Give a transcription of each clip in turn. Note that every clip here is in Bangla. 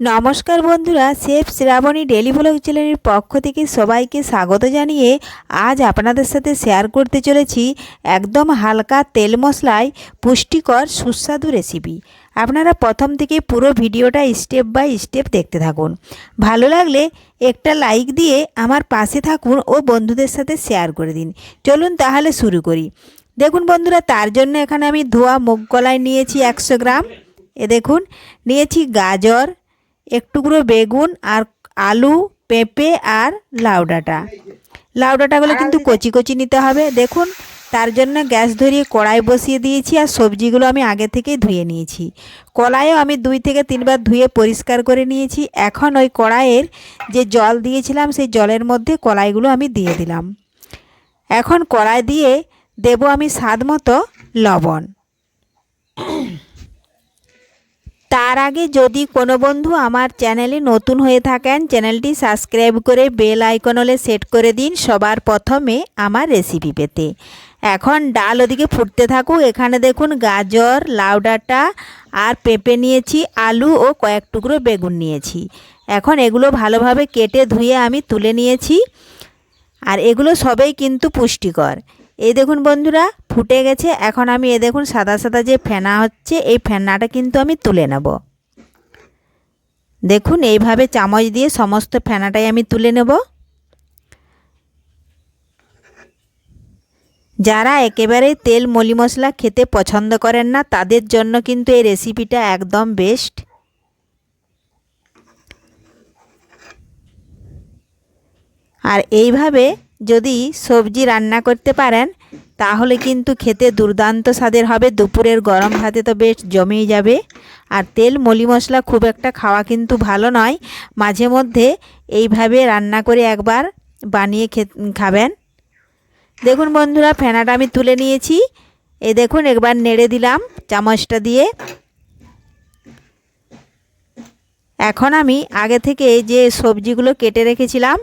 নমস্কার বন্ধুরা, শেফ শ্রাবণী ডেলি ব্লগ চ্যানেলের পক্ষ থেকে সবাইকে স্বাগত জানিয়ে আজ আপনাদের সাথে শেয়ার করতে চলেছি একদম হালকা তেল মশলায় পুষ্টিকর সুস্বাদু রেসিপি। আপনারা প্রথম থেকে পুরো ভিডিওটা স্টেপ বাই স্টেপ দেখতে থাকুন। ভালো লাগলে একটা লাইক দিয়ে আমার পাশে থাকুন ও বন্ধুদের সাথে শেয়ার করে দিন। চলুন তাহলে শুরু করি। দেখুন বন্ধুরা, তার জন্য এখানে আমি ধোয়া মুগ কলাই নিয়েছি 100 গ্রাম। দেখুন নিয়েছি গাজর, এক টুকরো বেগুন আর আলু, পেঁপে আর লাউ ডাঁটাগুলো কিন্তু কচি কচি নিতে হবে। দেখুন তার জন্য গ্যাস ধরিয়ে কড়াই বসিয়ে দিয়েছি আর সবজিগুলো আমি আগে থেকেই ধুয়ে নিয়েছি। কড়াইও আমি 2 থেকে 3 বার ধুয়ে পরিষ্কার করে নিয়েছি। এখন ওই কড়াইয়ের যে জল দিয়েছিলাম সেই জলের মধ্যে কলাইগুলো আমি দিয়ে দিলাম। এখন কড়াই দিয়ে দেব আমি স্বাদ মতো লবণ। তার আগে যদি কোনো বন্ধু আমার চ্যানেলে নতুন হয়ে থাকেন, চ্যানেলটি সাবস্ক্রাইব করে বেল আইকন হলে সেট করে দিন সবার প্রথমে আমার রেসিপি পেতে। এখন ডাল ওদিকে ফুটতে থাকুক। এখানে দেখুন গাজর, লাউ ডাঁটা আর পেঁপে নিয়েছি, আলু ও কয়েক টুকরো বেগুন নিয়েছি। এখন এগুলো ভালোভাবে কেটে ধুয়ে আমি তুলে নিয়েছি। আর এগুলো সবই কিন্তু পুষ্টিকর। এই দেখুন বন্ধুরা ফুটে গেছে। এখন আমি দেখুন সাদা সাদা যে ফেনা হচ্ছে, এই ফেনাটা কিন্তু আমি তুলে নেব। দেখুন এইভাবে চামচ দিয়ে সমস্ত ফেনাটাই আমি তুলে নেব। যারা একেবারে তেল মলি মশলা খেতে পছন্দ করেন না তাদের জন্য কিন্তু এই রেসিপিটা একদম বেস্ট। আর এইভাবে যদি সবজি রান্না করতে পারেন তাহলে কিন্তু খেতে দুর্দান্ত স্বাদের হবে। দুপুরের গরম ভাতে তো বেশ জমেই যাবে। আর তেল মলি মশলা খুব একটা খাওয়া কিন্তু ভালো নয়। মাঝে মধ্যে এইভাবে রান্না করে একবার বানিয়ে খাবেন। দেখুন বন্ধুরা ফেনাটা আমি তুলে নিয়েছি। এই দেখুন একবার নেড়ে দিলাম চামচটা দিয়ে। এখন আমি আগে থেকে যে সবজিগুলো কেটে রেখেছিলাম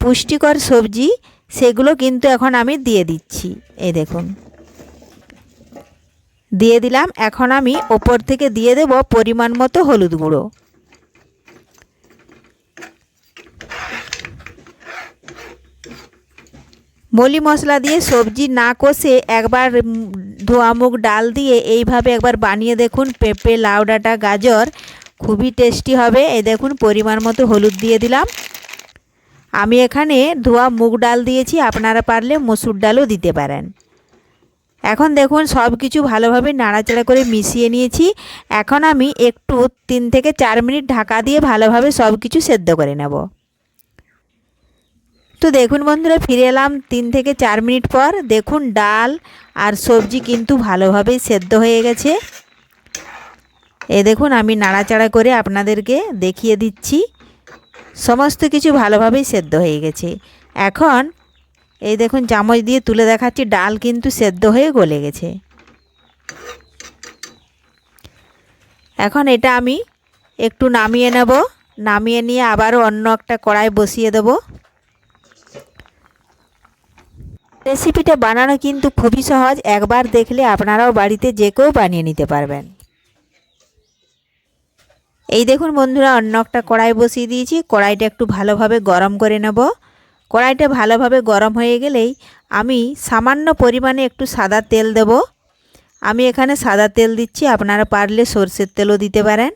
পুষ্টিকর সবজি, সেগুলো কিন্তু এখন আমি দিয়ে দিচ্ছি। এই দেখুন দিয়ে দিলাম। এখন আমি ওপর থেকে দিয়ে দেব পরিমাণ মতো হলুদ গুঁড়ো। মলি মশলা দিয়ে সবজি না কষে একবার ধোয়া মুগ ডাল দিয়ে এইভাবে একবার বানিয়ে দেখুন। পেঁপে, লাউ ডাঁটা, গাজর খুবই টেস্টি হবে। এই দেখুন পরিমাণ মতো হলুদ দিয়ে দিলাম। আমি এখানে ধোয়া মুগ ডাল দিয়েছি, আপনারা পারলে মসুর ডালও দিতে পারেন। এখন দেখুন সব কিছু ভালোভাবে নাড়াচাড়া করে মিশিয়ে নিয়েছি। এখন আমি একটু 3 থেকে 4 মিনিট ঢাকা দিয়ে ভালোভাবে সব কিছু সেদ্ধ করে নেব। তো দেখুন বন্ধুরা ফিরে এলাম 3 থেকে 4 মিনিট পর। দেখুন ডাল আর সবজি কিন্তু ভালোভাবেই সেদ্ধ হয়ে গেছে। এই দেখুন আমি নাড়াচাড়া করে আপনাদেরকে দেখিয়ে দিচ্ছি সমস্ত কিছু ভালোভাবেই সেদ্ধ হয়ে গেছে। এখন এই দেখুন চামচ দিয়ে তুলে দেখাচ্ছি, ডাল কিন্তু সেদ্ধ হয়ে গলে গেছে। এখন এটা আমি একটু নামিয়ে নেব। নামিয়ে নিয়ে আবারও অন্য একটা কড়াই বসিয়ে দেব। রেসিপিটা বানানো কিন্তু খুবই সহজ। একবার দেখলে আপনারাও বাড়িতে যে কেউ বানিয়ে নিতে পারবেন। এই দেখুন বন্ধুরা অন্য একটা কড়াই বসিয়ে দিয়েছি। কড়াইটা একটু ভালোভাবে গরম করে নেব। কড়াইটা ভালোভাবে গরম হয়ে গেলেই আমি সামান্য পরিমাণে একটু সাদা তেল দেব। আমি এখানে সাদা তেল দিচ্ছি, আপনারা পারলে সরষের তেলও দিতে পারেন।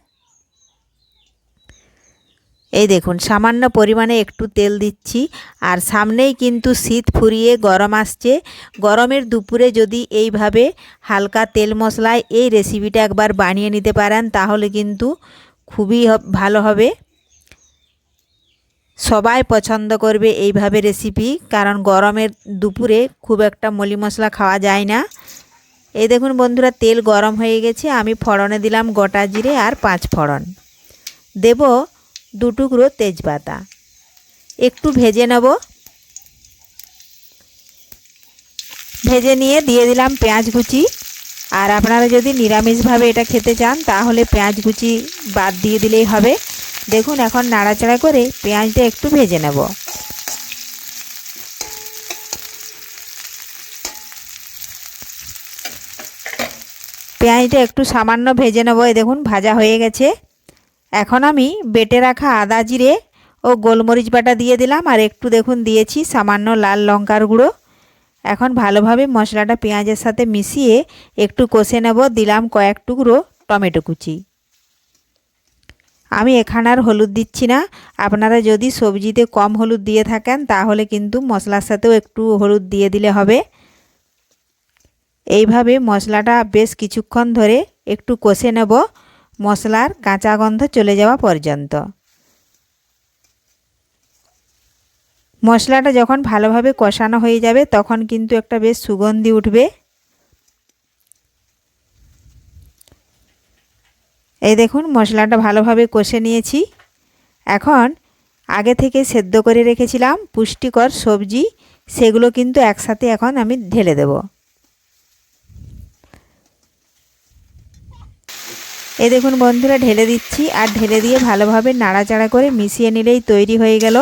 এই দেখুন সামান্য পরিমাণে একটু তেল দিচ্ছি। আর সামনেই কিন্তু শীত ফুরিয়ে গরম আসছে। গরমের দুপুরে যদি এইভাবে হালকা তেল মশলায় এই রেসিপিটা একবার বানিয়ে নিতে পারেন তাহলে কিন্তু খুবই ভালো হবে। সবাই পছন্দ করবে এইভাবে রেসিপি, কারণ গরমের দুপুরে খুব একটা মলি মশলা খাওয়া যায় না। এই দেখুন বন্ধুরা তেল গরম হয়ে গেছে। আমি ফোড়নে দিলাম গোটা জিরে আর 5 ফোড়ন দেব, 2 টুকরো তেজপাতা একটু ভেজে নেব। ভেজে নিয়ে দিয়ে দিলাম পেঁয়াজ কুচি। আর আপনারা যদি নিরামিষভাবে এটা খেতে চান তাহলে পেঁয়াজ কুচি বাদ দিয়ে দিলেই হবে। দেখুন এখন নাড়াচাড়া করে পেঁয়াজটা একটু ভেজে নেব। পেঁয়াজটা একটু সামান্য ভেজে নেব। এই দেখুন ভাজা হয়ে গেছে। এখন আমি বেটে রাখা আদা জিরে ও গোলমরিচ বাটা দিয়ে দিলাম, আর একটু দেখুন দিয়েছি সামান্য লাল লঙ্কার গুঁড়ো। এখন ভালোভাবে মশলাটা পেঁয়াজের সাথে মিশিয়ে একটু কষে নেব। দিলাম কয়েক টুকরো টমেটো কুচি। আমি এখানে আর হলুদ দিচ্ছি না। আপনারা যদি সবজিতে কম হলুদ দিয়ে থাকেন তাহলে কিন্তু মশলার সাথেও একটু হলুদ দিয়ে দিলে হবে। এইভাবে মশলাটা বেশ কিছুক্ষণ ধরে একটু কষে নেব, মশলার কাঁচা গন্ধ চলে যাওয়া পর্যন্ত। মশলাটা যখন ভালোভাবে কষানো হয়ে যাবে তখন কিন্তু একটা বেশ সুগন্ধি উঠবে। এই দেখুন মশলাটা ভালোভাবে কষে নিয়েছি। এখন আগে থেকে সেদ্ধ করে রেখেছিলাম পুষ্টিকর সবজি, সেগুলো কিন্তু একসাথে এখন আমি ঢেলে দেব। এই দেখুন বন্ধুরা ঢেলে দিচ্ছি, আর ঢেলে দিয়ে ভালোভাবে নাড়াচাড়া করে মিশিয়ে নিলেই তৈরি হয়ে গেল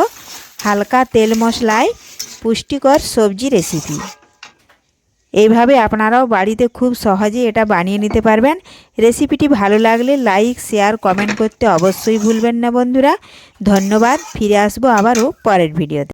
হালকা তেল মশলায় পুষ্টিকর সবজি রেসিপি। এইভাবে আপনারাও বাড়িতে খুব সহজে এটা বানিয়ে নিতে পারবেন। রেসিপিটি ভালো লাগলে লাইক শেয়ার কমেন্ট করতে অবশ্যই ভুলবেন না বন্ধুরা। ধন্যবাদ। ফিরে আসবো আবারও পরের ভিডিওতে।